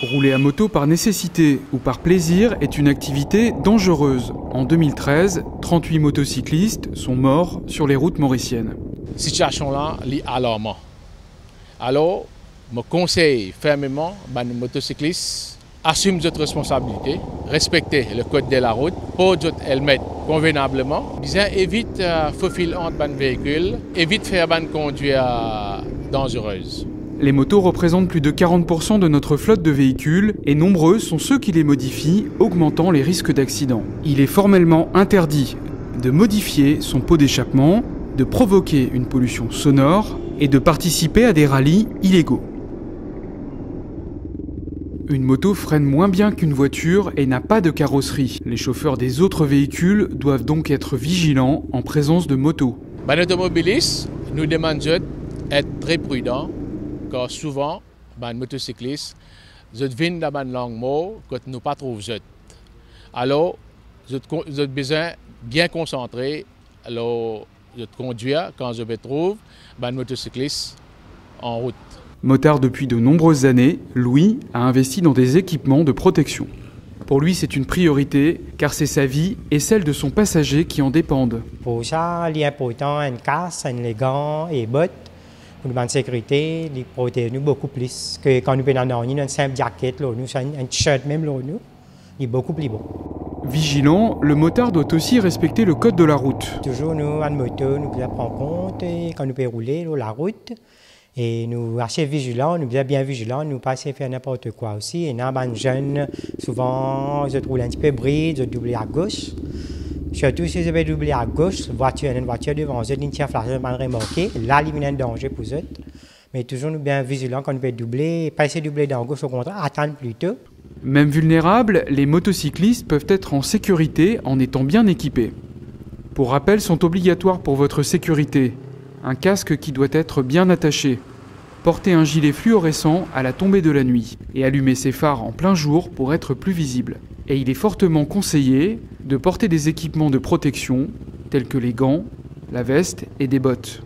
Rouler à moto par nécessité ou par plaisir est une activité dangereuse. En 2013, 38 motocyclistes sont morts sur les routes mauriciennes. Cette situation-là est alarmante. Alors, je conseille fermement aux motocyclistes d'assumer votre responsabilité, respecter le code de la route, porter votre helmet convenablement, évite de faufiler entre les véhicules, évite de faire une conduite dangereuse. Les motos représentent plus de 40% de notre flotte de véhicules et nombreux sont ceux qui les modifient, augmentant les risques d'accident. Il est formellement interdit de modifier son pot d'échappement, de provoquer une pollution sonore et de participer à des rallyes illégaux. Une moto freine moins bien qu'une voiture et n'a pas de carrosserie. Les chauffeurs des autres véhicules doivent donc être vigilants en présence de motos. Les automobilistes nous demandent d'être très prudents. Car souvent, les motocyclistes viennent dans une langue mot que nous ne pas trouver. Alors, vous avez besoin de bien concentrer, alors de conduire quand je trouve les motocyclistes en route. Motard depuis de nombreuses années, Louis a investi dans des équipements de protection. Pour lui, c'est une priorité, car c'est sa vie et celle de son passager qui en dépendent. Pour ça, il est important un casque, les gants et bottes. Pour la sécurité, ils protègent nous beaucoup plus que quand nous sommes dans une simple jaquette, nous un t-shirt même, nous, il est beaucoup plus beau. Vigilant, le motard doit aussi respecter le code de la route. Toujours, nous, en moto, nous devons prendre compte quand nous pouvons rouler la route. Et nous sommes assez vigilants, nous sommes bien vigilants, nous ne pas faire n'importe quoi aussi. Et nous, les jeunes, souvent, ils roulent un petit peu bride, ils doublent à gauche. Surtout si vous avez doublé à gauche, une voiture devant vous, une tire flashée, pas remorquée, là, il y a un danger pour vous. Mais toujours nous bien vigilants quand on peut doubler, pas essayer de doubler dans gauche, au contraire, attendre plutôt. Même vulnérables, les motocyclistes peuvent être en sécurité en étant bien équipés. Pour rappel, sont obligatoires pour votre sécurité un casque qui doit être bien attaché, porter un gilet fluorescent à la tombée de la nuit et allumer ses phares en plein jour pour être plus visible. Et il est fortement conseillé de porter des équipements de protection tels que les gants, la veste et des bottes.